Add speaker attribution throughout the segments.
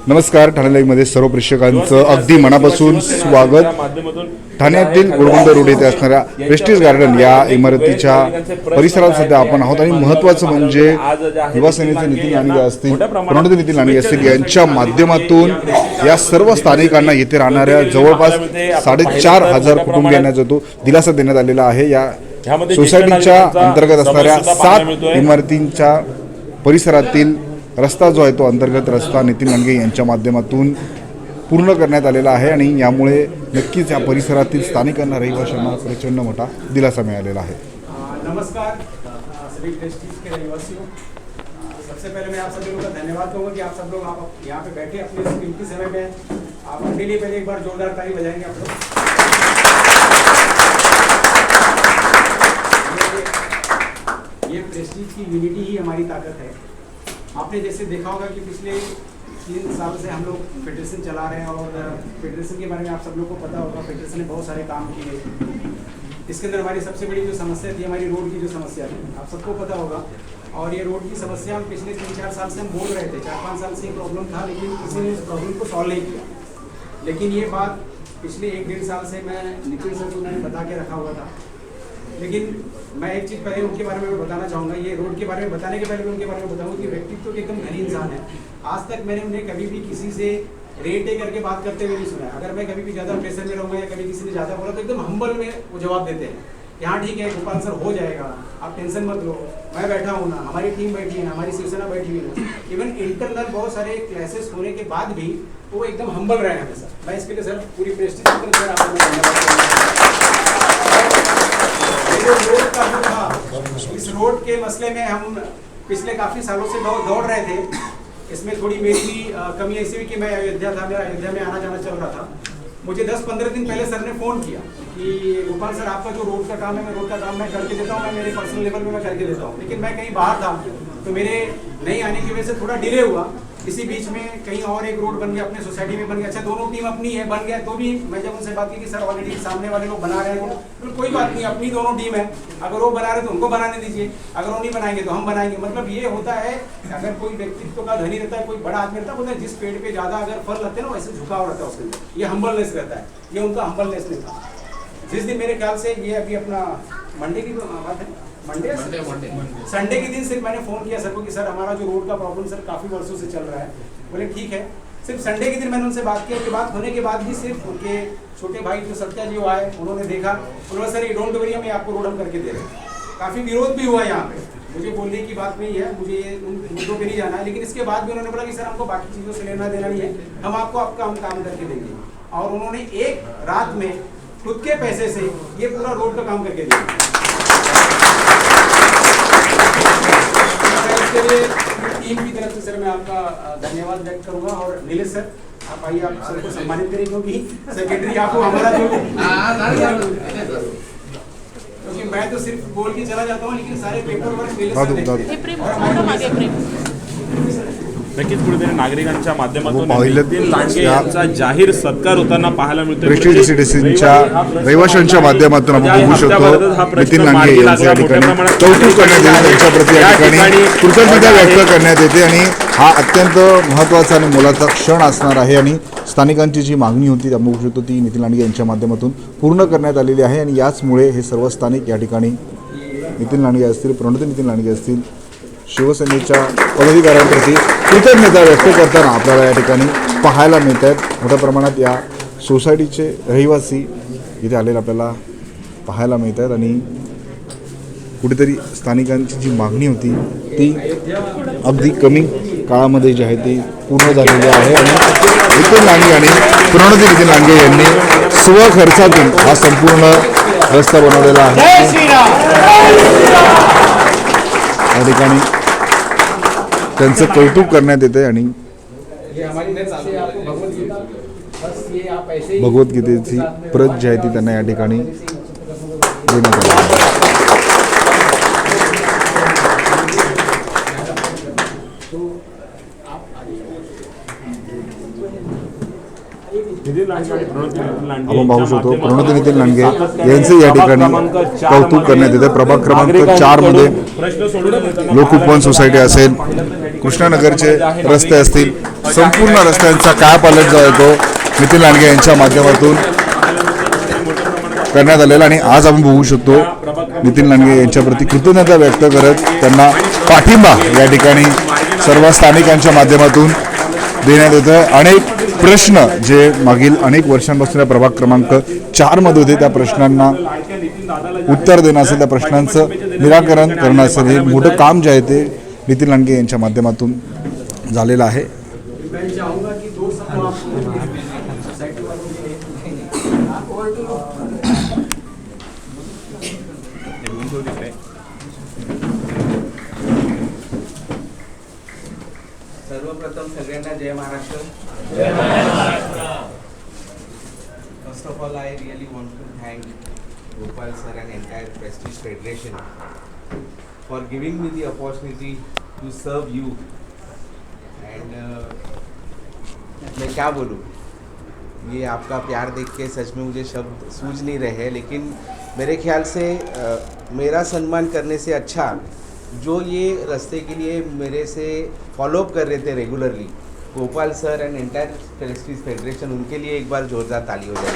Speaker 1: नमस्कार. ठाणे लाईव्हमध्ये सर्व प्रेक्षकांचं अगदी मनापासून स्वागत. ठाण्यातील गोळगोंड रोड येथे असणाऱ्या प्रेस्टिज गार्डन या इमारतीच्या परिसरात सध्या आपण आहोत आणि महत्त्वाचं म्हणजे युवासेनेचे नितीन लांडगे असतील, प्रणोदी नितीन लांडगे असतील यांच्या माध्यमातून या सर्व स्थानिकांना येथे राहणाऱ्या जवळपास 4,500 कुटुंबियांना जो तो दिलासा देण्यात आलेला आहे. या सोसायटीच्या अंतर्गत असणाऱ्या 7 इमारतींच्या परिसरातील रस्ता जो आहे तो अंतर्गत रस्ता नितीन लांडगे यांच्या माध्यमातून पूर्ण करण्यात आलेला आहे आणि यामुळे नक्कीच या परिसरातील स्थानिकांना रहिवाशांना प्रचंड मोठा दिलासा मिळालेला आहे.
Speaker 2: नमस्कार सभी प्रेस्टीज के रहवासियों, सबसे पहले मैं आप सभी लोगों का धन्यवाद कहूँगा कि आप सब लोग आप यहाँ पे बैठे अपने कीमती समय में आप उनके लिए पहले एक बार जोरदार ताली बजाएंगे आप लोग. ये प्रेस्टीज की यूनिटी ही हमारी ताकत है. आपने जैसे देखा होगा कि पिछले 3 साल से हम लोग फेडरेशन चला रहे हैं और फेडरेशन के बारे में आप सब लोग को पता होगा. फेडरेशन ने बहुत सारे काम किए. इसके अंदर हमारी सबसे बड़ी जो समस्या थी हमारी रोड की जो समस्या थी आप सबको पता होगा. और ये रोड की समस्या हम पिछले 3-4 साल से हम बोल रहे थे. 4-5 साल से प्रॉब्लम था लेकिन किसी ने इस प्रॉब्लम को सॉल्व नहीं किया. लेकिन ये बात पिछले 1-1.5 साल से मैं नितिन सर को मैंने बता के रखा हुआ था. लेकिन मैं एक चीज़ पहले उनके बारे में बताना चाहूँगा. ये रोड के बारे में बताने के पहले मैं उनके बारे में बताऊँगा कि व्यक्तित्व तो एकदम धनी इंसान है. आज तक मैंने उन्हें कभी भी किसी से रेट करके बात करते हुए नहीं सुना. अगर मैं कभी भी ज़्यादा प्रेशर में रहूँगा या कभी किसी ने ज़्यादा बोला तो एकदम हम्बल में वो जवाब देते हैं कि हाँ ठीक है गोपाल सर हो जाएगा, आप टेंशन मत लो, मैं बैठा हूँ ना, हमारी टीम बैठी है ना, हमारी शिवसेना बैठी हुई है. इवन इंटरनल बहुत सारे क्लासेस होने के बाद भी वो एकदम हम्बल रहे हमेशा. मैं इसके लिए सर पूरी प्रेस्टीज की तरफ से आपको धन्यवाद. रोड का जो था, इस रोड के मसले में हम पिछले काफ़ी सालों से दौड़ रहे थे. इसमें थोड़ी मेरी भी कमी ऐसी हुई कि मैं अयोध्या था, मेरा अयोध्या में आना जाना चल रहा था. मुझे 10-15 दिन पहले सर ने फ़ोन किया कि गोपाल सर आपका जो रोड का काम है, मैं रोड का काम मैं करके देता हूँ, मैं मेरे पर्सनल लेवल में मैं करके देता हूँ. लेकिन मैं कहीं बाहर था तो मेरे नहीं आने की वजह से थोड़ा डिले हुआ. इसी बीच में कहीं और एक रोड बन गया, अपने सोसाइटी में बन गया. अच्छा दोनों टीम अपनी है, बन गया. तो भी मैं जब उनसे बात की कि सर ऑलरेडी सामने वाले लोग बना रहे हैं तो कोई बात नहीं, अपनी दोनों टीम है, अगर वो बना रहे तो उनको बनाने दीजिए, अगर वो नहीं बनाएंगे तो हम बनाएंगे. मतलब ये होता है अगर कोई व्यक्तित्व का धनी रहता है, कोई बड़ा आदमी रहता है, बोलते हैं जिस पेड़ पे ज़्यादा अगर फल रहते हैं ना वैसे झुकाव रहता है उसके अंदर. ये हम्बलनेस रहता है, ये उनका हम्बलनेस नहीं था. जिस दिन मेरे ख्याल से ये अभी अपना मंडे की बात है, मंडे संडे के दिन सिर्फ मैंने फ़ोन किया सर को कि सर हमारा जो रोड का प्रॉब्लम सर काफ़ी वर्षों से चल रहा है. बोले ठीक है. सिर्फ संडे के दिन मैंने उनसे बात किया. बात होने के बाद भी सिर्फ उनके छोटे भाई जो सत्या जी वो आए, उन्होंने देखा, उन्होंने सर ये डोंट वरी हम आपको रोड हम करके दे रहे हैं. काफ़ी विरोध भी हुआ यहाँ पे. मुझे बोलने की बात नहीं है, मुझे उन मुद्दों पर नहीं जाना है. लेकिन इसके बाद भी उन्होंने बोला कि सर हमको बाकी चीज़ों से लेना देना नहीं है, हम आपको आपका हम काम करके देंगे. और उन्होंने एक रात में खुद के पैसे से ये पूरा रोड का काम करके दिया. इसके लिए टीम की तरफ से सर मैं आपका धन्यवाद व्यक्त करूंगा. और नीलेश सर आप आइए, आप सबको सम्मानित करें क्योंकि सेक्रेटरी आपको हमारा जो क्योंकि मैं तो सिर्फ बोल के चला जाता हूँ लेकिन सारे पेपर वर्क नीलेश सर
Speaker 3: नक्कीच कुठेतरी नागरिकांच्या माध्यमातून नितीन लांडगे यांचा जाहीर सत्कार होताना पाहायला मिळतो.
Speaker 1: प्रेस्टिज रेसिडेन्सीच्या रहिवाशांच्या माध्यमातून आपण बघू शकतो नितीन लांडगे यांचे या ठिकाणी कौतुक करण्यात येते, त्यांच्या प्रति या ठिकाणी कृतज्ञता व्यक्त करण्यात येते आणि हा अत्यंत महत्त्वाचा आणि मोलाचा क्षण असणार आहे. आणि स्थानिकांची जी मागणी होती आपण बघू शकतो ती नितीन लांडगे यांच्या माध्यमातून पूर्ण करण्यात आलेली आहे. आणि याचमुळे हे सर्व स्थानिक या ठिकाणी नितीन लांडगे असतील, प्रणोदी नितीन लांडगे असतील, शिवसेनेच्या पदाधिकाऱ्यांप्रती कृतज्ञता व्यक्त करताना आपल्याला या ठिकाणी पाहायला मिळत आहेत. मोठ्या प्रमाणात या सोसायटीचे रहिवासी इथे आलेले आपल्याला पाहायला मिळत आहेत. आणि कुठेतरी स्थानिकांची जी मागणी होती ती अगदी कमी काळामध्ये जी आहे ती पूर्ण झालेली आहे. आणि नितीन लांडगे आणि प्रणोदी नितीन लांडगे यांनी स्वखर्चातून हा संपूर्ण रस्ता बनवलेला आहे. या ठिकाणी त्यांचं कौतुक करण्यात येते आणि भगवद्गीतेची प्रत जी आहे ती त्यांना या ठिकाणी देण्यात आली.
Speaker 3: नितीन लांडगे आणि प्रणोती नितीन लांडगे
Speaker 1: आपण पाहू शकतो
Speaker 3: यांच्या
Speaker 1: प्रणोती नितीन लांडगे
Speaker 3: सातत्याने
Speaker 1: यांचे या ठिकाणी
Speaker 3: प्रभाग क्रमांक 4
Speaker 1: कौतुक करण्यात येते. प्रभाग क्रमांक 4 मध्ये
Speaker 3: प्रश्न सोडवण्यात येताना
Speaker 1: लोक उपवन सोसायटी असेल, कृष्णानगरचे रस्ते असतील, संपूर्ण रस्त्यांचा काय पालट जो आहे तो नितीन लांडगे यांच्या माध्यमातून करण्यात आलेला. आणि आज आपण बघू शकतो नितीन लांडगे यांच्याप्रती कृतज्ञता व्यक्त करत त्यांना पाठिंबा या ठिकाणी सर्व स्थानिकांच्या माध्यमातून देण्यात येतं. अनेक प्रश्न जे मागील अनेक वर्षांपासून या प्रभाग क्रमांक 4 मध्ये होते त्या प्रश्नांना उत्तर देणं असेल, त्या प्रश्नांचं निराकरण करणं असेल, हे मोठं काम जे आहे ते नितीन लांडगे यांच्या माध्यमातून झालेलं आहे.
Speaker 2: मैं चाहूँगा कि 2 सप्ताह सोसाइटी वालों के
Speaker 4: सर्वप्रथम सगळ्यांना जय Maharashtra. First of all I really want to thank Gopal sir and entire Prestige federation for giving me the opportunity to serve you. And मैं क्या बोलूँ, ये आपका प्यार देख के सच में मुझे शब्द सूझ नहीं रहे हैं. लेकिन मेरे ख्याल से मेरा सम्मान करने से अच्छा जो ये रास्ते के लिए मेरे से फॉलोअप कर रहे थे regularly, Gopal sir end entire Prestige federation, उनके लिए एक बार जोरदार ताली हो जाए.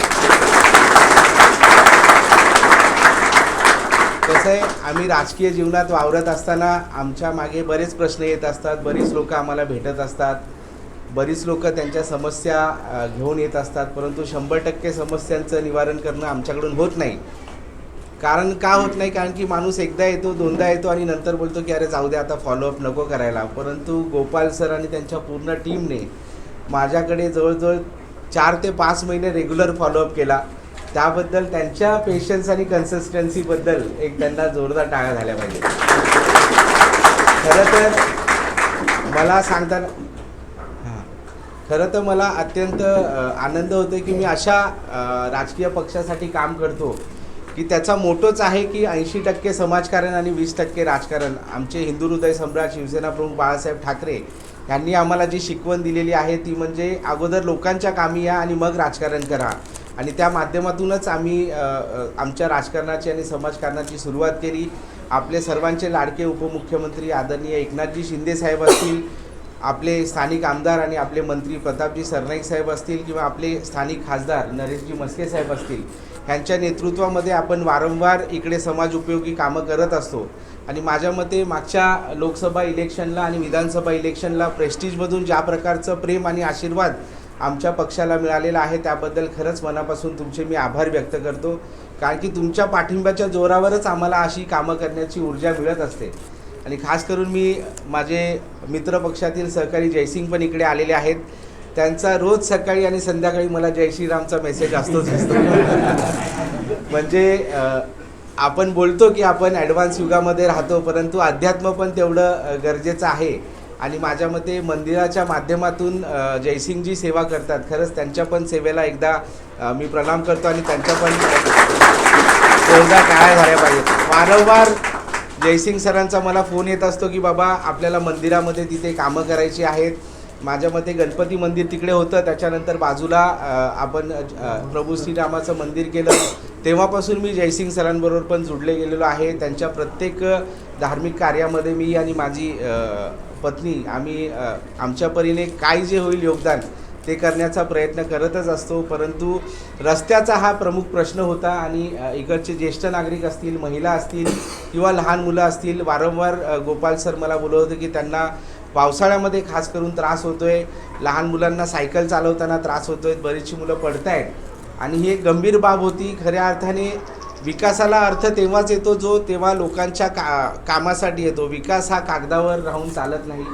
Speaker 4: कसं आहे, आम्ही राजकीय जीवनात वावरत असताना आमच्या मागे बरेच प्रश्न येत असतात, बरीच लोक आम्हाला भेटत असतात, बरीच लोक त्यांच्या समस्या घेऊन येत असतात, परंतु 100% समस्यांचं निवारण करणं आमच्याकडून होत नाही. कारण का होत नाही, कारण की माणूस एकदा येतो, दोनदा येतो आणि नंतर बोलतो की अरे जाऊ दे आता फॉलोअप नको करायला. परंतु गोपाल सर आणि त्यांच्या पूर्ण टीमने माझ्याकडे जवळजवळ 4 ते 5 महिने रेग्युलर फॉलोअप केला. त्याबद्दल त्यांच्या पेशन्स आणि कन्सिस्टन्सीबद्दल एक त्यांना जोरदार टाळ्या झाल्या पाहिजे. खरं तर मला अत्यंत आनंद होतो की मी अशा राजकीय पक्षासाठी काम करतो की त्याचा मोटोच आहे की 80% समाजकारण आणि 20% राजकारण. आमचे हिंदू हृदय सम्राट शिवसेना प्रमुख बाळासाहेब ठाकरे यांनी आम्हाला जी शिकवण दिलेली आहे ती म्हणजे अगोदर लोकांच्या कामी या आणि मग राजकारण करा. आणि त्या माध्यमातूनच आम्ही आमच्या राजकारणाची आणि समाजकारणाची सुरुवात केली. आपले सर्वांचे लाडके उपमुख्यमंत्री आदरणीय एकनाथजी शिंदे साहेब असतील, आपले स्थानिक आमदार आणि आपले मंत्री प्रतापजी सरनाईक साहेब असतील, किंवा आपले स्थानिक खासदार नरेशजी मस्के साहेब असतील, ह्यांच्या नेतृत्वामध्ये आपण वारंवार इकडे समाज उपयोगी कामं करत असतो. आणि माझ्या मते मागच्या लोकसभा इलेक्शनला आणि विधानसभा इलेक्शनला प्रेस्टीजमधून ज्या प्रकारचं प्रेम आणि आशीर्वाद आमच्या पक्षाला मिळालेला आहे त्याबद्दल खरंच मनापासून तुमचे मी आभार व्यक्त करतो. कारण की तुमच्या पाठिंब्याच्या जोरावरच आम्हाला अशी कामं करण्याची ऊर्जा मिळत असते. आणि खास करून मी माझे मित्र पक्षातील सहकारी जयसिंग पण इकडे आलेले आहेत. त्यांचा रोज सकाळी आणि संध्याकाळी मला जय श्रीरामचा मेसेज असतोच असतो. म्हणजे आपण बोलतो की आपण ॲडव्हान्स युगामध्ये राहतो, परंतु अध्यात्म पण तेवढं गरजेचं आहे. आणि माझ्या मते मंदिराच्या माध्यमातून जयसिंगजी सेवा करतात. खरंच त्यांच्या पण सेवेला एकदा मी प्रणाम करतो आणि त्यांच्या पण जोरदार टाळ्या झाल्या पाहिजेत. वारंवार जयसिंग सरांचा मला फोन येत असतो की बाबा आपल्याला मंदिरामध्ये तिथे कामं करायची आहेत. माझ्या मते गणपती मंदिर तिकडे होतं, त्याच्यानंतर बाजूला आपण प्रभू श्रीरामाचं मंदिर केलं. तेव्हापासून मी जयसिंग सरांबरोबर पण जुडले गेलेलो आहे. त्यांच्या प्रत्येक धार्मिक कार्यामध्ये मी आणि माझी पत्नी आम्ही आमच्या परीने काय जे होईल योगदान ते करण्याचा प्रयत्न करतच असतो. परंतु रस्त्याचा हा प्रमुख प्रश्न होता आणि इकडचे ज्येष्ठ नागरिक असतील, महिला असतील किंवा लहान मुलं असतील, वारंवार गोपाल सर मला बोलत होते की त्यांना पावसाळ्यामध्ये खास करून त्रास होतोय, लहान मुलांना सायकल चालवताना त्रास होतोय, बरीचशी मुलं पडत आहेत. आणि ही एक गंभीर बाब होती. खऱ्या अर्थाने विकासाला अर्थ तेव्हाच येतो जो तेव्हा लोकांच्या कामासाठी येतो. विकास हा कागदावर राहून चालत नाही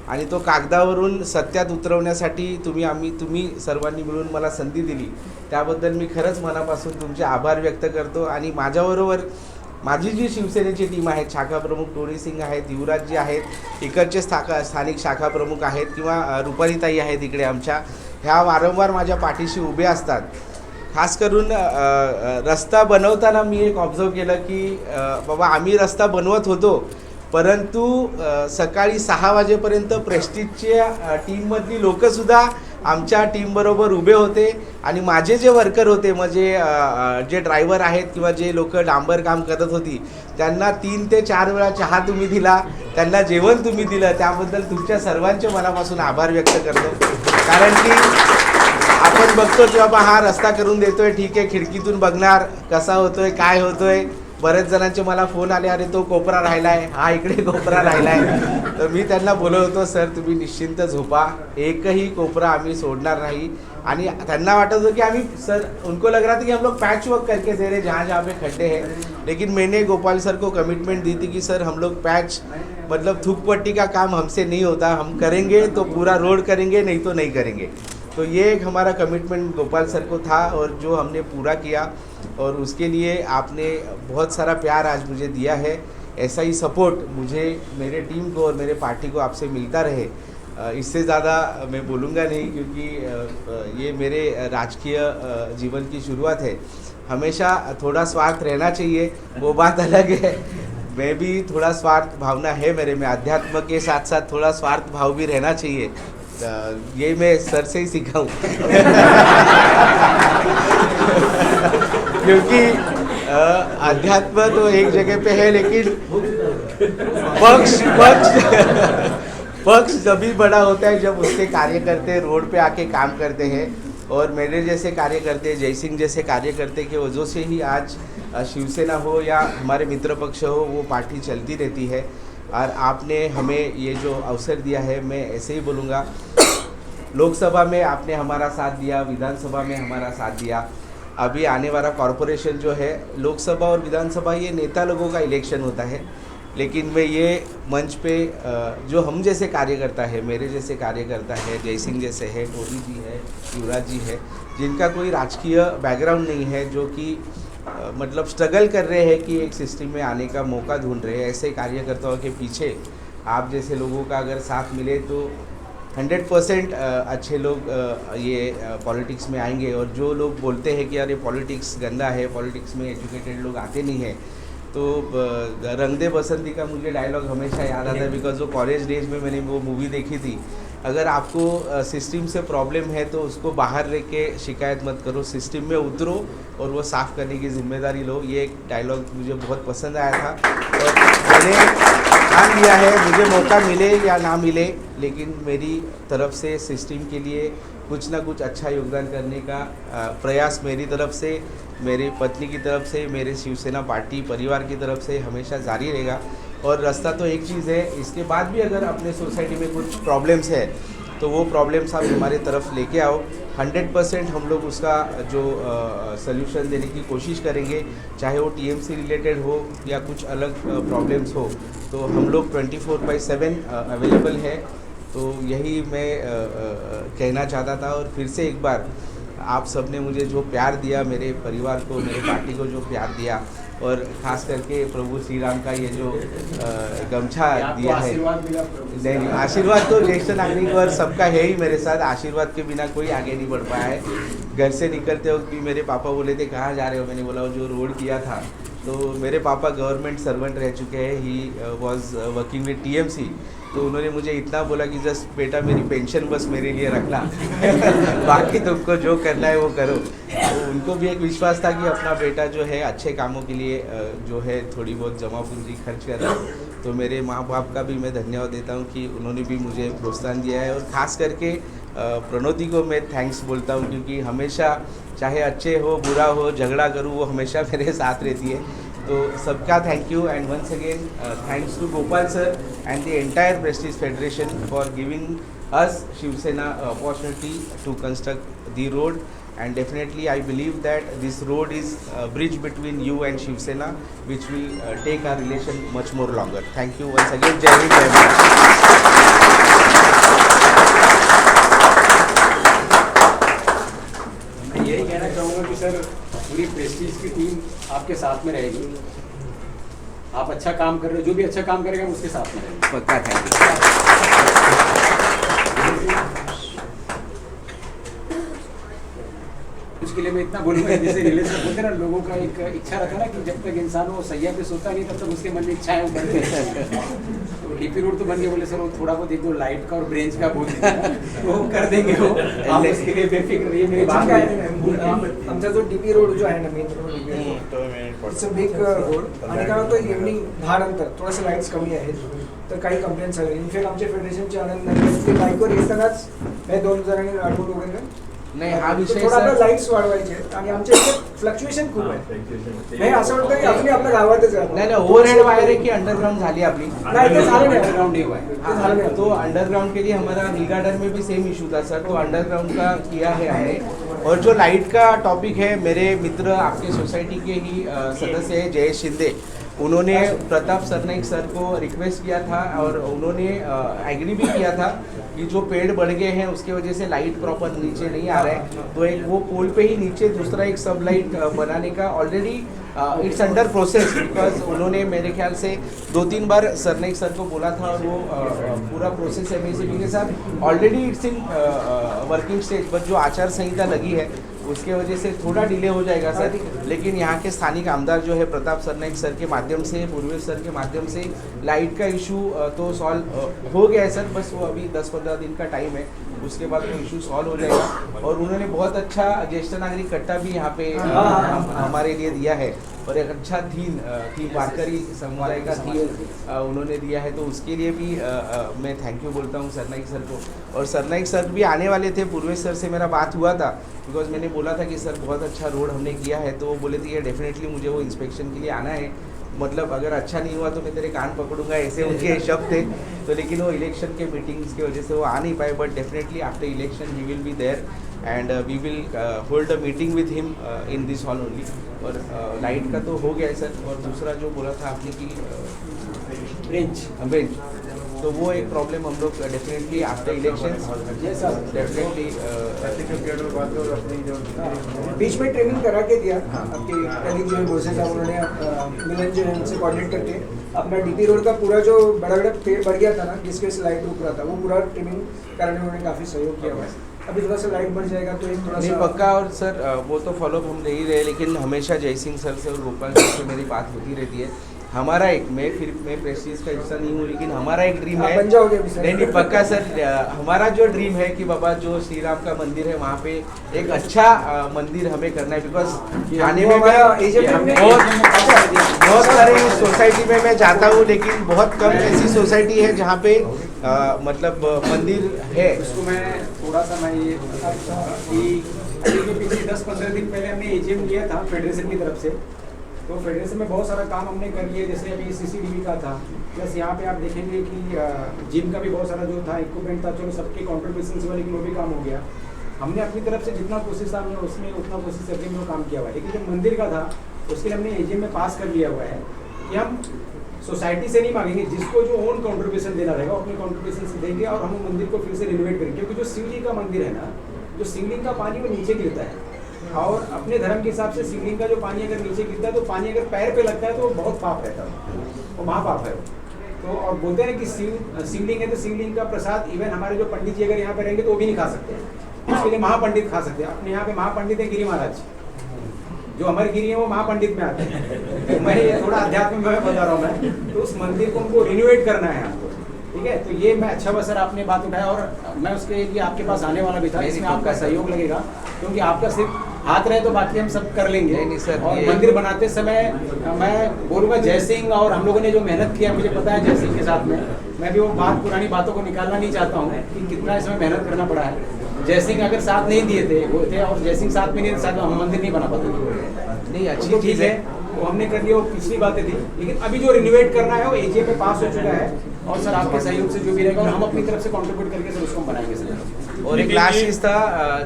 Speaker 4: आणि तो कागदावरून सत्यात उतरवण्यासाठी तुम्ही सर्वांनी मिळून मला संधी दिली, त्याबद्दल मी खरंच मनापासून तुमचे आभार व्यक्त करतो. आणि माझ्याबरोबर माझी जी शिवसेनेची टीम आहे, शाखा प्रमुख टोनी सिंग आहेत, युवराजजी आहेत, इकडचे स्थानिक शाखा प्रमुख आहेत, किंवा रुपालीताई आहेत इकडे आमच्या, ह्या वारंवार माझ्या पाठीशी उभे असतात. खास करून रस्ता बनवताना मी एक ऑब्झर्व केलं की बाबा आम्ही रस्ता बनवत होतो, परंतु सकाळी 6 वाजेपर्यंत प्रेस्टीजच्या टीममधली लोकंसुद्धा आमच्या टीमबरोबर उभे होते आणि माझे जे वर्कर होते म्हणजे जे ड्रायव्हर आहेत किंवा जे लोक डांबर काम करत होती त्यांना 3 ते 4 वेळा चहा तुम्ही दिला, त्यांना जेवण तुम्ही दिलं, त्याबद्दल तुमच्या सर्वांचे मनापासून आभार व्यक्त करतो. कारण की आपण बघतो की बाबा हा रस्ता करून देतोय, ठीक आहे, खिडकीतून बघणार कसा होतोय काय होतोय. बरेच जणांचे मला फोन आले, अरे तो कोपरा राहिलाय, हा इकडे कोपरा राहिलाय. तर मी त्यांना बोलत होतो, सर तुम्ही निश्चिंत झोपा, एकही कोपरा आम्ही सोडणार नाही. आणि त्यांना वाटत होतं की आम्ही, सर उनको लग रहा था कि हम लोग पैच वर्क करके दे रहे जहाँ जहाँ पे खड्डे हैं, लेकिन मैंने गोपाल सर को कमिटमेंट दी थी कि सर हम लोग पैच मतलब थूक पट्टी का काम हमसे नहीं होता, हम करेंगे तो पूरा रोड करेंगे, नहीं तो नहीं करेंगे. तो ये एक हमारा कमिटमेंट गोपाल सर को था और जो हमने पूरा किया और उसके लिए आपने बहुत सारा प्यार आज मुझे दिया है. ऐसा ही सपोर्ट मुझे, मेरे टीम को और मेरे पार्टी को आपसे मिलता रहे. इससे ज़्यादा मैं बोलूँगा नहीं क्योंकि ये मेरे राजकीय जीवन की शुरुआत है. हमेशा थोड़ा स्वार्थ रहना चाहिए, वो बात अलग है. मैं भी थोड़ा स्वार्थ भावना है मेरे में, अध्यात्म के साथ साथ थोड़ा स्वार्थ भाव भी रहना चाहिए. ये मैं सर से ही सीखा हूँ. क्योंकि अध्यात्म तो एक जगह पे है, लेकिन पक्ष तभी बड़ा होता है जब उसके कार्यकर्ते रोड पे आके काम करते हैं. और मेरे जैसे कार्यकर्ते, जय सिंह जैसे कार्यकर्ते की वजह से ही आज शिवसेना हो या हमारे मित्र पक्ष हो, वो पार्टी चलती रहती है. और आपने हमें ये जो अवसर दिया है, मैं ऐसे ही बोलूँगा, लोकसभा में आपने हमारा साथ दिया, विधानसभा में हमारा साथ दिया. अभी आने वाला कॉरपोरेशन जो है, लोकसभा और विधानसभा ये नेता लोगों का इलेक्शन होता है. लेकिन मैं ये मंच पे जो हम जैसे कार्यकर्ता है, मेरे जैसे कार्यकर्ता है, जय सिंह जैसे है, टोनी जी है, युवराज जी है, जिनका कोई राजकीय बैकग्राउंड नहीं है, जो कि मतलब स्ट्रगल कर रहे हैं कि एक सिस्टम में आने का मौका ढूंढ रहे हैं, ऐसे कार्यकर्ताओं के पीछे आप जैसे लोगों का अगर साथ मिले तो 100% अच्छे लोग ये पॉलिटिक्स में आएंगे. और जो लोग बोलते हैं कि यार ये पॉलिटिक्स गंदा है, पॉलिटिक्स में एजुकेटेड लोग आते नहीं हैं, तो रंग दे बसंती का मुझे डायलॉग हमेशा याद आता है. बिकॉज वो कॉलेज डेज में मैंने वो मूवी देखी थी. अगर आपको सिस्टम से प्रॉब्लम है तो उसको बाहर रह के शिकायत मत करो, सिस्टम में उतरो और वो साफ़ करने की जिम्मेदारी लो. ये एक डायलॉग मुझे बहुत पसंद आया था और मैंने ठान लिया है, मुझे मौका मिले या ना मिले, लेकिन मेरी तरफ से सिस्टम के लिए कुछ ना कुछ अच्छा योगदान करने का प्रयास मेरी तरफ से, मेरी पत्नी की तरफ से, मेरे शिवसेना पार्टी परिवार की तरफ से हमेशा जारी रहेगा. और रास्ता तो एक चीज़ है, इसके बाद भी अगर अपने सोसाइटी में कुछ प्रॉब्लम्स है तो वो प्रॉब्लम्स आप हमारे तरफ लेके आओ. 100% हम लोग उसका जो सल्यूशन देने की कोशिश करेंगे, चाहे वो टीएमसी रिलेटेड हो या कुछ अलग प्रॉब्लम्स हो, तो हम लोग 24/7 अवेलेबल है. तो यही मैं कहना चाहता था. और फिर से एक बार आप सब ने मुझे जो प्यार दिया, मेरे परिवार को, मेरे पार्टी को जो प्यार दिया, और ख़ास करके प्रभु श्री राम का ये जो गमछा दिया है, नहीं, आशीर्वाद तो ज्येष्ठ नागरिक और सबका है ही मेरे साथ. आशीर्वाद के बिना कोई आगे नहीं बढ़ पाया है. घर से निकलते वक्त भी मेरे पापा बोले थे कहाँ जा रहे हो, मैंने बोला जो रोड किया था. तो मेरे पापा गवर्नमेंट सर्वेंट रह चुके हैं, ही वॉज वर्किंग विद टीएमसी. तो उन्होंने मुझे इतना बोला कि जस्ट बेटा मेरी पेंशन बस मेरे लिए रखना, बाकी तुमको जो करना है वो करो. तो उनको भी एक विश्वास था कि अपना बेटा जो है अच्छे कामों के लिए जो है थोड़ी बहुत जमा पूंजी खर्च कर रहा है. तो मेरे माँ बाप का भी मैं धन्यवाद देता हूँ कि उन्होंने भी मुझे प्रोत्साहन दिया है. और ख़ास करके प्रणोदी को मैं थैंक्स बोलता हूँ, क्योंकि हमेशा चाहे अच्छे हो बुरा हो झगड़ा करूँ, वो हमेशा मेरे साथ रहती है. तो सबका thank you. And once again thanks to Gopal sir and the entire Prestige federation for giving us शिवसेना opportunity to construct the road. And definitely I believe that this road is a bridge between you and Shiv Sena, which will take our relation much more longer. Thank you once again. Jai Hind, Jai Bharat.
Speaker 5: मैं यही कहना चाहूँगा कि sir पूरी Prestige की team आपके साथ में रहेगी. आप अच्छा काम कर रहे हो, जो भी अच्छा काम करेगा हम उसके साथ में रहेंगे.
Speaker 4: पक्का. Thank you.
Speaker 5: उसके लिए मैं इतना बोलूँगा, जैसे रिलेशन होते ना, लोगों का एक इच्छा रहता है ना कि जब तक इंसान वो सैया पे सोता नहीं तब तक उसके मन में इच्छाएं बनते हैं। तो डीपी रोड तो बन गया, बोले सर वो थोड़ा बहुत एक दो लाइट का और ब्रेंच का बोल दीजिए, वो कर देंगे, वो आप उसके लिए बेफिक्र रहिए, मेरी बात
Speaker 6: काय
Speaker 5: है।
Speaker 6: आमचा जो डीपी रोड जो आहे ना, main road it's a big road, आणि काय होतं इव्हनिंग 10 नंतर थोडंसं लाईट्स कमी आहेत, तर काही कंप्लेंट्स आले. इनफॅक्ट आमच्या फेडरेशनचे आनंद ते बाईकवर येतानाच हे 2 जणांनी अडवून वगैरे
Speaker 4: नाही हा विषय
Speaker 6: थोडा
Speaker 4: सर
Speaker 6: लाईट्स वाढवायचे आहेत आणि आमच्या इथे फ्लक्च्युएशन खूप आहे. नाही असं वाटतं की अजूनही आपल्या गावातच आहे.
Speaker 4: नाही नाही ओव्हरहेड वायर है कि अंडरग्राउंड झाली आपली
Speaker 6: नाही ते झालं नाही.
Speaker 5: अंडरग्राउंड नहीं हुआ है।
Speaker 6: ते झालं नाही.
Speaker 4: तो अंडरग्राउंड के लिए हमारा हिल गार्डन में भी सेम इशू था सर, तो अंडरग्राउंड का किया है हमने. और जो लाइट का टॉपिक है, मेरे मित्र आपके सोसाइटी के ही सदस्य है जयेश शिंदे, उन्होंने प्रताप सरनाइक सर को रिक्वेस्ट किया था और उन्होंने एग्री भी किया था कि जो पेड़ बढ़ गए हैं उसके वजह से लाइट प्रॉपर नीचे नहीं आ रहा है, तो एक वो पोल पे ही नीचे दूसरा एक सब लाइट बनाने का already it's under process, because उन्होंने मेरे ख्याल से 2-3 बार सरनाइक सर को बोला था और वो पूरा प्रोसेस एमएससीबी के साथ already it's in working stage, but जो आचार संहिता लगी है उसके वजह से थोड़ा डिले हो जाएगा सर. लेकिन यहाँ के स्थानिक आमदार जो है प्रताप सरनाइक सर के माध्यम से, पूर्वेश सर के माध्यम से लाइट का इशू तो सॉल्व हो गया है सर, बस वो अभी 10-15 दिन का टाइम है, उसके बाद वो इशू सॉल्व हो जाएगा. और उन्होंने बहुत अच्छा ज्येष्ठ नागरिक कट्टा भी यहाँ पे हमारे लिए दिया है और एक अच्छा थीम वारकरी समुदाय का थीम उन्होंने दिया है, तो उसके लिए भी मैं थैंक यू बोलता हूँ सरनाइक सर को. और सरनाइक सर भी आने वाले थे, पूर्वेश सर से मेरा बात हुआ था, बिकॉज मैंने बोला था कि सर बहुत अच्छा रोड हमने किया है, तो वो बोले थे ये डेफिनेटली मुझे वो इंस्पेक्शन के लिए आना है, मतलब अगर अच्छा नहीं हुआ तो मैं तेरे कान पकड़ूंगा, ऐसे उनके शब्द थे. तो लेकिन वो इलेक्शन के मीटिंग्स की वजह से वो आ नहीं पाए, but definitely after election he will be there and we will hold a meeting with him in this hall only. और लाइट का तो हो गया है सर, और दूसरा जो बोला था आपने कि बेंच, तो वो एक प्रॉब्लम हम लोग definitely after election definitely
Speaker 6: beach में ट्रेनिंग करा के दिया. आपके कलीग जो है भोसे साहब, उन्होंने मिलन जो है उनसे कोऑर्डिनेट करके अपना डीपी रोड का पूरा जो बड़ा बड़ा पेड़ बढ़ गया था ना, जिसके वजह से लाइट रुक रहा था, वो पूरा ट्रेनिंग कराने में उन्होंने काफ़ी सहयोग किया हुआ है. अभी थोड़ा सा लाइट बढ़ जाएगा तो एक थोड़ा
Speaker 4: नहीं
Speaker 6: सा
Speaker 4: पक्का. और सर वो तो फॉलोअप हम ले ही रहे, लेकिन हमेशा जयसिंह सर से और गोपाल सर से मेरी बात होती रहती है. हमारा एक मैं प्रेस्टीज का हिस्सा नहीं हूँ, लेकिन हमारा एक ड्रीम है.
Speaker 6: बन जाओगे अभी सर.
Speaker 4: नहीं पक्का सर, हमारा जो ड्रीम है कि बाबा जो श्री राम का मंदिर है वहाँ पे एक अच्छा मंदिर हमें करना है, बिकॉज आने में
Speaker 6: हमारा एजेंट में
Speaker 4: बहुत सारे सोसाइटी में मैं जाता हूँ, लेकिन बहुत कम ऐसी सोसाइटी है जहाँ पे मतलब मंदिर है.
Speaker 2: उसको मैं थोड़ा सा मैं ये कि अभी जो पिछले 10-15 दिन पहले हमने एजीएम लिया था फेडरेशन की तरफ से, तो फेडरेशन में बहुत सारा काम हमने कर लिया, जैसे अभी सीसीटीवी का था, प्लस यहाँ पे आप देखेंगे कि जिम का भी बहुत सारा जो था इक्विपमेंट था, चलो सबके कॉन्ट्रीब्यूशन से, लेकिन वो भी काम हो गया. हमने अपनी तरफ से जितना कोशिश था हमने उसमें उतना कोशिश करके हमने काम किया हुआ है. लेकिन जो मंदिर का था उसके लिए हमने एजीएम में पास कर लिया हुआ है कि हम सोसाइटी से नहीं मांगेंगे, जिसको जो ओन कॉन्ट्रीब्यूशन देना रहेगा अपने कॉन्ट्रीब्यूशन से देंगे और हम मंदिर को फिर से रिनोवेट करेंगे. क्योंकि जो शिव जी का मंदिर है ना, जो शिवलिंग का पानी वो नीचे गिरता है, और अपने धर्म के हिसाब से शिवलिंग का जो पानी अगर नीचे गिरता है तो पानी अगर पैर पे लगता है तो वो बहुत पाप रहता है, वो महापाप है. तो और बोलते हैं कि शिवलिंग है तो शिवलिंग का प्रसाद इवन हमारे जो पंडित जी अगर यहाँ पे रहेंगे तो वो भी नहीं खा सकते, उसके लिए महापंडित खा सकते हैं. अपने यहाँ पे महापंडित है गिरी महाराज, जो हमारे गिरी है वो महापंडित में आते हैं. तो मैं ये थोड़ा अध्यात्म में बता रहा हूँ मैं, तो उस मंदिर को हमको रिनोवेट करना है आपको, ठीक है. तो ये मैं अच्छा हुआ सर आपने बात उठाया, और मैं उसके लिए आपके पास आने वाला भी था, इसमें आपका सहयोग लगेगा, क्योंकि आपका सिर्फ हाथ रहे तो बाकी हम सब कर लेंगे.
Speaker 4: नहीं सर,
Speaker 2: और मंदिर बनाते समय मैं बोलूँगा जयसिंह और हम लोगों ने जो मेहनत किया, मुझे पता है जयसिंह के साथ में, मैं भी वो बात पुरानी बातों को निकालना नहीं चाहता हूँ कि कितना इसमें मेहनत करना पड़ा है. जयसिंह अगर साथ नहीं दिए थे वो थे, और जयसिंह साथ में नहीं थे, हम मंदिर नहीं बना पाते.
Speaker 4: नहीं अच्छी चीज़ है,
Speaker 2: वो हमने कर लिया, वो पिछली बातें थी. लेकिन अभी जो रिनोवेट करना है वो एजीए पे पास हो चुका है, और सर आपके सहयोग से जो भी रहेगा और हम अपनी तरफ से कंट्रीब्यूट करके सर उसको बनाएंगे सर.
Speaker 4: और एक लास्ट चीज था,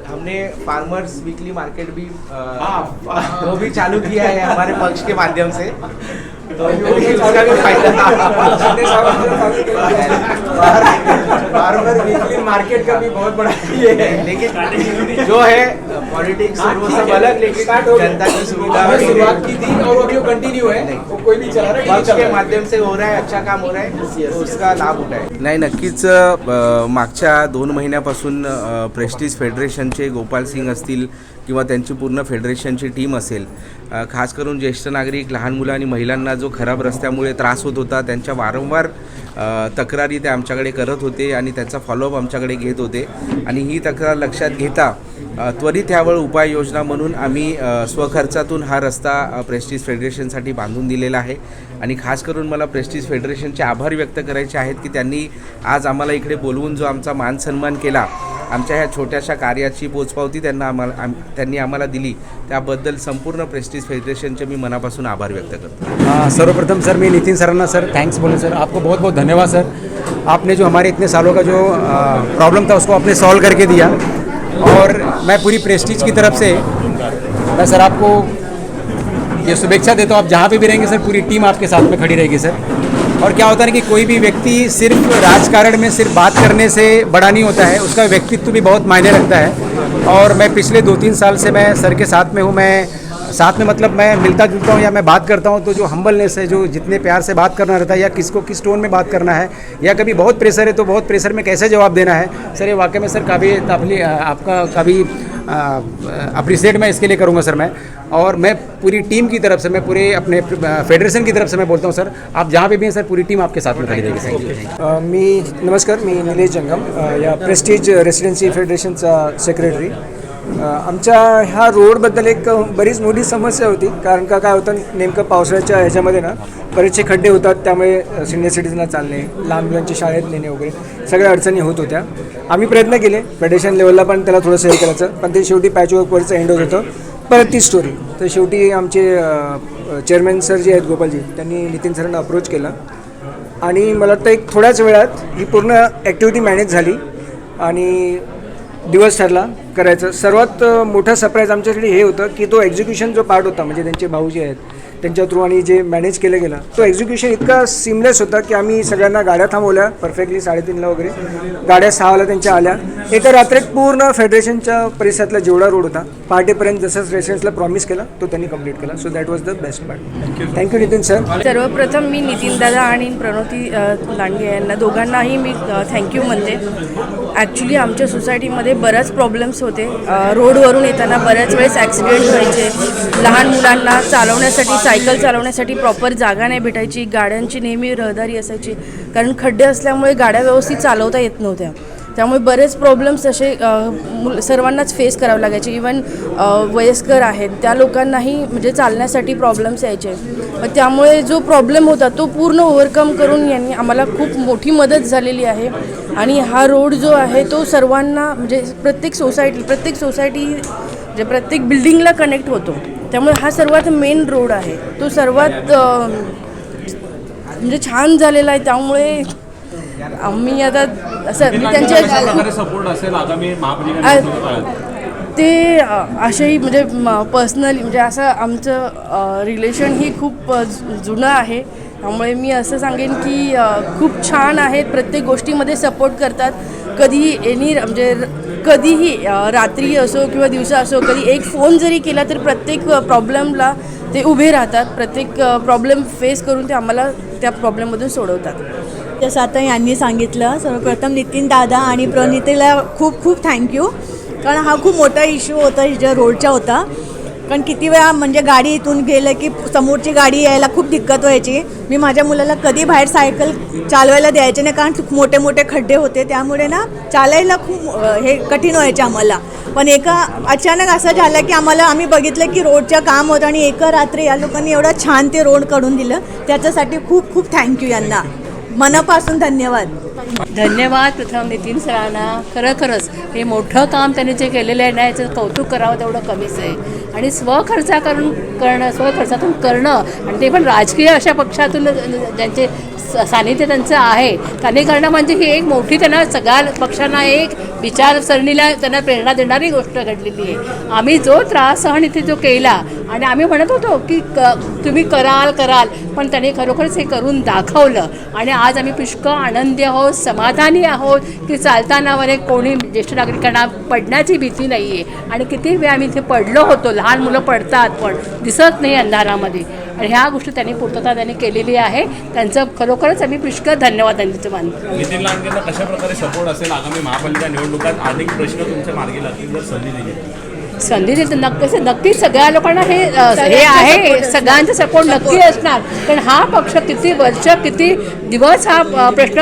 Speaker 4: हमने फार्मर्स वीकली मार्केट भी वो भी चालू किया है हमारे पक्ष के माध्यम से. तो उसका भी फायदा
Speaker 6: शिंदे साहब काफी
Speaker 5: बार वीकली मार्केट का भी बहुत बड़ा ये है।
Speaker 4: लेकिन जो है पॉलिटिक्स वो सब अलग, लेकिन जनता की सुविधा
Speaker 5: हमने शुरुआत की थी और वो अभी कंटिन्यू है, वो कोई भी चला रहा है,
Speaker 4: पक्ष के माध्यम से हो रहा है, अच्छा काम हो रहा है, तो उसका लाभ उठाए. नाही, नक्कीच मागच्या 2 महिन्यापासून प्रेस्टिज फेडरेशनचे गोपाल सिंग असतील किंवा त्यांची पूर्ण फेडरेशनची टीम असेल, खास करून ज्येष्ठ नागरिक, लहान मुलं आणि महिलांना जो खराब रस्त्यामुळे त्रास होत होता त्यांच्या वारंवार तक्रारी ते आमच्याकडे करत होते आणि त्याचा फॉलोअप आमच्याकडे घेत होते. आणि ही तक्रार लक्षात घेता त्वरित यावर उपाययोजना म्हणून आम्ही स्वखर्चातून हा रस्ता प्रेस्टिज फेडरेशनसाठी बांधून दिलेला आहे. आणि खास करून मला प्रेस्टिज फेडरेशनचे आभार व्यक्त करायचे आहेत की त्यांनी आज आम्हाला इकडे बोलवून जो आमचा मान सन्मान केला, आमच्या ह्या छोट्याशा कार्याची पोचपावती त्यांनी आम्हाला दिली, त्याबद्दल संपूर्ण प्रेस्टिज फेडरेशनचे मी मनापासून आभार व्यक्त करतो.
Speaker 5: सर्वप्रथम सर मैं नितिन सराना सर थैंक्स बोले सर, आपको बहुत बहुत धन्यवाद सर. आपने जो हमारे इतने सालों का जो प्रॉब्लम था उसको आपने सॉल्व करके दिया. और मैं पूरी प्रेस्टीज की तरफ से मैं सर आपको ये शुभेच्छा देता हूँ. आप जहाँ पे भी रहेंगे सर पूरी टीम आपके साथ में खड़ी रहेगी सर. और क्या होता है कि कोई भी व्यक्ति सिर्फ राजकारण में सिर्फ बात करने से बड़ा नहीं होता है, उसका व्यक्तित्व भी बहुत मायने रखता है. और मैं पिछले 2-3 साल से मैं सर के साथ में हूँ. मैं साथ में मतलब मैं मिलता जुलता हूँ या मैं बात करता हूँ तो जो हम्बलनेस है, जो जितने प्यार से बात करना रहता है या किसको किस टोन में बात करना है, या कभी बहुत प्रेशर है तो बहुत प्रेशर में कैसे जवाब देना है सर, ये वाकई में सर काफ़ी आपका काफ़ी अप्रिशिएट मैं इसके लिए करूँगा सर मैं. और मैं पूरी टीम की तरफ से, मैं पूरे अपने फेडरेशन की तरफ से मैं बोलता हूँ सर, आप जहाँ पे भी हैं सर पूरी टीम आपके साथ में खड़ी रहेगी.
Speaker 6: नमस्कार, मी निलेश जंगम, या प्रेस्टीज रेसिडेन्सी फेडरेशनचा सेक्रेटरी. आमच्या ह्या रोडबद्दल एक बरीच मोठी समस्या होती, कारण का काय होतं नेमकं पावसाळ्याच्या ह्याच्यामध्ये ना बरेचसे खड्डे होतात, त्यामुळे सिनियर सिटीजनला चालणे, लहान मुलांची शाळेत नेणे वगैरे सगळ्या अडचणी होत होत्या. आम्ही प्रयत्न केले फेडरेशन लेवलला पण त्याला थोडंसं हे करायचं, पण ते शेवटी पॅचवर्कवरचं एंड होत होतं. परत ती स्टोरी तर शेवटी आमचे चेअरमॅन सर जे आहेत गोपालजी, त्यांनी नितीन सरांना अप्रोच केला आणि मला वाटतं एक थोड्याच वेळात ही पूर्ण ॲक्टिव्हिटी मॅनेज झाली आणि दिवस ठरला करायचं. सर्वात मोठा सरप्राईज आमच्यासाठी हे होतं की तो एक्झिक्युशन जो पार्ट होता, म्हणजे त्यांचे भाऊ जे आहेत त्यांच्या थ्रू आणि जे मॅनेज केलं गेलं, तो एक्झिक्युशन इतका सिमलेस होता की आम्ही सगळ्यांना गाड्या थांबवल्या परफेक्टली 3:30ला वगैरे, गाड्या 6ला त्यांच्या आल्या. एका रात्रीत पूर्ण फेडरेशनच्या परिसरातला जेवढा रोड होता पहाटेपर्यंत जसं रेसिडेंट्सला प्रॉमिस केला तो त्यांनी कंप्लीट केला. So that was the best part. Thank you Nitin sir.
Speaker 7: सर्वप्रथम मी नितीन दादा आणि प्रणोती लांडगे यांना दोघांनाही मी थँक्यू म्हणते. ॲक्च्युली आमच्या सोसायटीमध्ये बऱ्याच प्रॉब्लेम्स होते. रोडवरून येताना बऱ्याच वेळेस ॲक्सिडेंट व्हायचे, लहान मुलांना चालवण्यासाठी, सायकल चालवण्यासाठी प्रॉपर जागा नाही भेटायची, गाड्यांची नेहमी रहदारी असायची, कारण खड्डे असल्यामुळे गाड्या व्यवस्थित चालवता येत नव्हत्या. त्यामुळे बरेच प्रॉब्लेम्स असे सर्वांनाच फेस करावे लागायचे. इवन वयस्कर आहेत त्या लोकांनाही म्हणजे चालण्यासाठी प्रॉब्लेम्स यायचे. त्यामुळे जो प्रॉब्लेम होता तो पूर्ण ओव्हरकम करून यांनी आम्हाला खूप मोठी मदत झालेली आहे. आणि हा रोड जो आहे तो सर्वांना म्हणजे प्रत्येक सोसायटी म्हणजे प्रत्येक बिल्डिंगला कनेक्ट होतो. त्यामुळे हा सर्वात मेन रोड आहे, तो सर्वात म्हणजे छान झालेला आहे. त्यामुळे आम्ही आता असं त्यांच्या
Speaker 3: सपोर्ट असेल आगामी
Speaker 7: ते असेही म्हणजे पर्सनली म्हणजे असं आमचं रिलेशन ही खूप जुनं आहे. त्यामुळे मी असं सांगेन की खूप छान आहेत, प्रत्येक गोष्टीमध्ये सपोर्ट करतात. कधीही म्हणजे कधीही रात्री असो किंवा दिवसा असो, कधी एक फोन जरी केला तर प्रत्येक प्रॉब्लेमला ते उभे राहतात. प्रत्येक प्रॉब्लेम फेस करून ते आम्हाला त्या प्रॉब्लेममधून सोडवतात.
Speaker 8: जसं आता यांनी सांगितलं, सर्वप्रथम नितीन दादा आणि प्रणितीला खूप खूप थँक्यू, कारण हा खूप मोठा इश्यू होता ज्या रोडचा होता. कारण किती वेळा म्हणजे गाडी इथून गेलं की समोरची गाडी यायला खूप दिक्कत व्हायची. मी माझ्या मुलाला कधी बाहेर सायकल चालवायला द्यायचे नाही, कारण खूप मोठे मोठे खड्डे होते, त्यामुळे ना चालायला खूप हे कठीण व्हायचे आम्हाला. पण अचानक असं झालं की आम्ही बघितलं की रोडचं काम होतं आणि एका रात्री या लोकांनी एवढं छान ते रोड काढून दिलं. त्याच्यासाठी खूप खूप थँक्यू यांना, मनापासून धन्यवाद.
Speaker 9: धन्यवाद प्रथम नितीन सरांना. खरंच हे मोठं काम त्यांनी जे केलेलं आहे ना, याचं कौतुक करावं तेवढं कमीच आहे. आणि स्वखर्चातून करणं आणि ते पण राजकीय अशा पक्षातून ज्यांचे सानिध्य त्यांचं आहे त्यांनी करणं म्हणजे ही एक मोठी त्यांना सगळ्या पक्षांना एक विचारसरणीला त्यांना प्रेरणा देणारी गोष्ट घडलेली आहे. आम्ही जो त्रास सहन इथे जो केला आणि आम्ही म्हणत होतो की तुम्ही कराल पण त्यांनी खरोखरच हे करून दाखवलं. आणि आज आम्ही पुष्कळ आनंदी आहोत, समाधानी आहोत की चालताना वगैरे कोणी ज्येष्ठ नागरिकांना पडण्याची भीती नाही आहे. आणि किती वेळ आम्ही इथे पडलो होतो, लहान मुलं पडतात पण दिसत नाही अंधारामध्ये. आणि ह्या गोष्टी पूर्तता त्यांनी केलेली आहे. त्यांचं खरोखरच आम्ही पुष्कळ धन्यवाद त्यांचं मानतो.
Speaker 3: नितीन लांडगेंना कशा प्रकारे सपोर्ट असेल आगामी महापालिका निवडणुकात? अनेक प्रश्न तुमच्या मार्गी लागतील जर संधी दिली.
Speaker 9: संधी देते नक्कीच सगळ्या लोकांना हे आहे, सगळ्यांचा सपोर्ट नक्की असणार. पण हा पक्ष किती वर्ष किती दिवस हा प्रश्न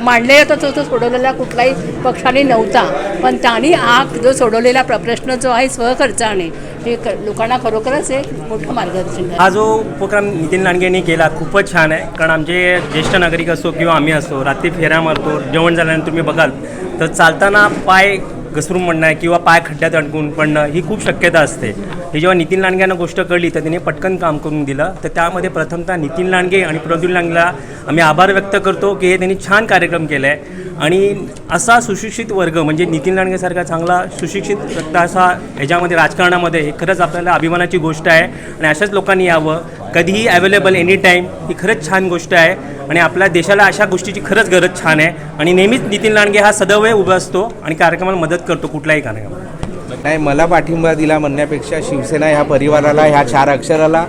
Speaker 9: मांडलेला तो सोडवलेला कुठलाही पक्षाने नव्हता. पण त्यांनी हा जो सोडवलेला प्रश्न जो आहे स्वखर्चाने हे लोकांना खरोखरच एक मोठं मार्गदर्शन.
Speaker 10: हा जो उपक्रम नितीन लांडगे यांनी केला खूपच छान आहे. कारण आमचे ज्येष्ठ नागरिक असो किंवा आम्ही असो, रात्री फेऱ्या मारतो, जेवण झाल्यानंतर तुम्ही बघाल तर चालताना पाय घसरून पडणं किंवा पाय खड्ड्यात अडकून पडणं ही खूप शक्यता असते. ही जेव्हा नितीन लांडगे यांना गोष्ट कळली तर त्यांनी पटकन काम करून दिलं. तर त्यामध्ये प्रथमतः नितीन लांडगे आणि प्रद्युल लांडगेला आम्ही आभार व्यक्त करतो की हे त्यांनी छान कार्यक्रम केला आहे. आणि असा सुशिक्षित वर्ग म्हणजे नितीन लांडगेसारखा चांगला सुशिक्षित व्यक्ती असा ह्याच्यामध्ये राजकारणामध्ये हे खरंच आपल्याला अभिमानाची गोष्ट आहे. आणि अशाच लोकांनी यावं, कधीही अवेलेबल एनी टाईम, ही खरंच छान गोष्ट आहे. आणि आपल्या देशाला अशा गोष्टीची खरंच गरज छान आहे. आणि नेहमीच नितीन लांडगे हा सदैव उभा असतो आणि कार्यक्रमाला मदत करतो कुठल्याही कार्यक्रमाला.
Speaker 4: नाही, मला पाठिंबा दिला म्हणण्यापेक्षा शिवसेना ह्या परिवाराला, ह्या 4 अक्षराला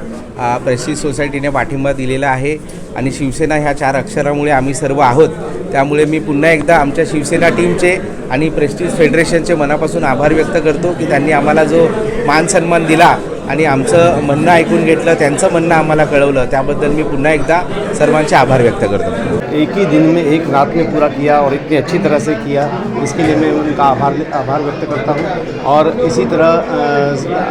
Speaker 4: प्रेस्टीज सोसायटीने पाठिंबा दिलेला आहे. आणि शिवसेना ह्या 4 अक्षरामुळे आम्ही सर्व आहोत. त्यामुळे मी पुन्हा एकदा आमच्या शिवसेना टीमचे आणि प्रेस्टीज फेडरेशनचे मनापासून आभार व्यक्त करतो की त्यांनी आम्हाला जो मान सन्मान दिला आणि आमचं म्हणणं ऐकून घेतलं, त्यांचं म्हणणं आम्हाला कळवलं, त्याबद्दल मी पुन्हा एकदा सर्वांचे आभार व्यक्त करतो.
Speaker 11: एक ही दिन में एक रात में पूरा किया और इतनी अच्छी तरह से किया, इसके लिए मैं उनका आभार व्यक्त करता हूँ. और इसी तरह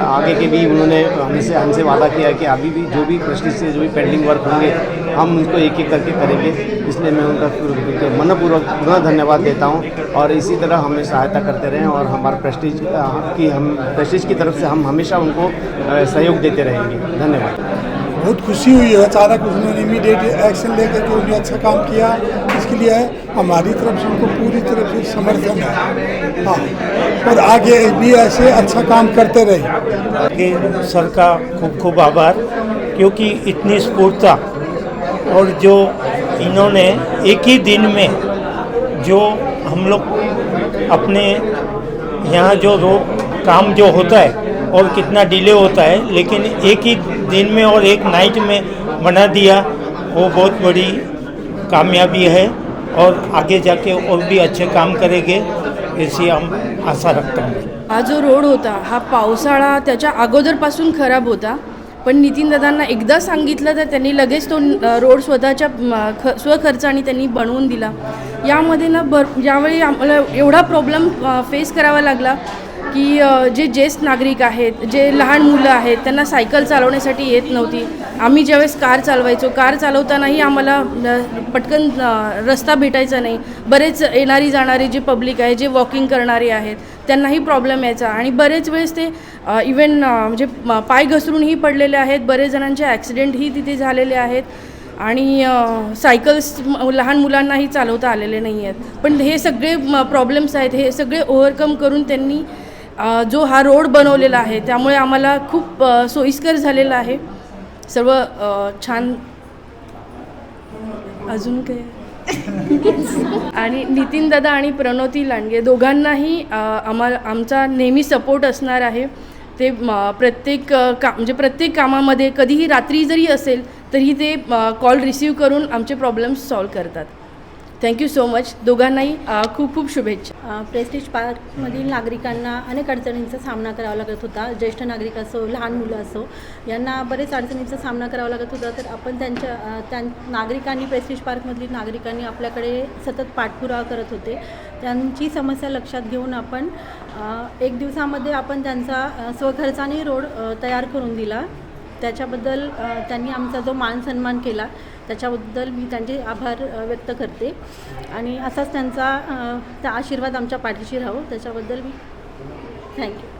Speaker 11: आगे के भी उन्होंने हमसे वादा किया कि अभी भी जो भी प्रेस्टीज से जो भी पेंडिंग वर्क होंगे हम उनको एक एक करके करेंगे. इसलिए मैं उनका मनपूर्वक पुनः धन्यवाद देता हूँ. और इसी तरह हमें सहायता करते रहें और हमारे प्रेस्टीज की तरफ से हम हमेशा उनको सहयोग देते रहेंगे. धन्यवाद.
Speaker 12: बहुत खुशी हुई है. अचानक उन्होंने इमीडिएट एक्शन लेकर के उन्होंने अच्छा काम किया. इसके लिए हमारी तरफ से उनको पूरी तरफ से समर्थन है. हाँ, और आगे भी ऐसे अच्छा काम करते रहे.
Speaker 13: सर का खूब खूब आभार, क्योंकि इतनी स्फूर्ता और जो इन्होंने एक ही दिन में जो हम लोग अपने यहाँ जो काम जो होता है और कितना डिले होता है, लेकिन एक ही दिन में और एक नाइट में बना दिया, वो बहुत बड़ी कामयाबी है. और आगे जाके और भी अच्छे काम करेंगे ऐसी हम आशा रखता हूँ.
Speaker 7: हा जो रोड होता हा पावसाळा त्याच्या अगोदरपासून खराब होता. पण नितीन दादांना एकदा सांगितलं तर त्यांनी लगेच तो रोड स्वतःच्या स्वखर्चाने त्यांनी बनवून दिला. यामध्ये ना ज्यावेळी आम्हाला एवढा प्रॉब्लेम फेस करावा लागला की जे ज्येष्ठ नागरिक आहेत, जे लहान मुलं आहेत, त्यांना सायकल चालवण्यासाठी येत नव्हती. आम्ही ज्यावेळेस कार चालवायचो, कार चालवतानाही आम्हाला पटकन रस्ता भेटायचा नाही. बरेच येणारी जाणारी जे पब्लिक आहे, जे वॉकिंग करणारे आहेत, त्यांनाही प्रॉब्लेम यायचा. आणि बरेच वेळेस ते इवन म्हणजे पाय घसरूनही पडलेले आहेत. बरेच जणांचे ॲक्सिडेंटही तिथे झालेले आहेत. आणि सायकल्स लहान मुलांनाही चालवता आलेले नाही आहेत. पण हे सगळे प्रॉब्लेम्स आहेत, हे सगळे ओव्हरकम करून त्यांनी जो हा रोड बनवलेला आहे, त्यामुळे आम्हाला खूप सोयीस्कर झालेला आहे. सर्व छान. अजून काय आणि नितीन दादा आणि प्रणोती लांडगे दोघांनाही आमचा नेहमी सपोर्ट असणार आहे. ते प्रत्येक कामामध्ये कधीही रात्री जरी असेल तरी ते कॉल रिसीव करून आमचे प्रॉब्लेम्स सॉल्व करतात. Thank you so much. दोघांनाही खूप खूप शुभेच्छा.
Speaker 14: प्रेस्टीज पार्कमधील नागरिकांना अनेक अडचणींचा सामना करावा लागत होता. ज्येष्ठ नागरिक असो, लहान मुलं असो, यांना बरेच अडचणींचा सामना करावा लागत होता. तर आपण त्या नागरिकांनी, प्रेस्टीज पार्कमधील नागरिकांनी आपल्याकडे सतत पाठपुरावा करत होते. त्यांची समस्या लक्षात घेऊन आपण 1 दिवसामध्ये आपण त्यांचा स्वखर्चाने रोड तयार करून दिला. त्याच्याबद्दल त्यांनी आमचा जो मान सन्मान केला त्याच्याबद्दल मी त्यांचे आभार व्यक्त करते आणि असाच त्यांचा आशीर्वाद आमच्या पाठीशी राहो त्याच्याबद्दल मी थँक्यू.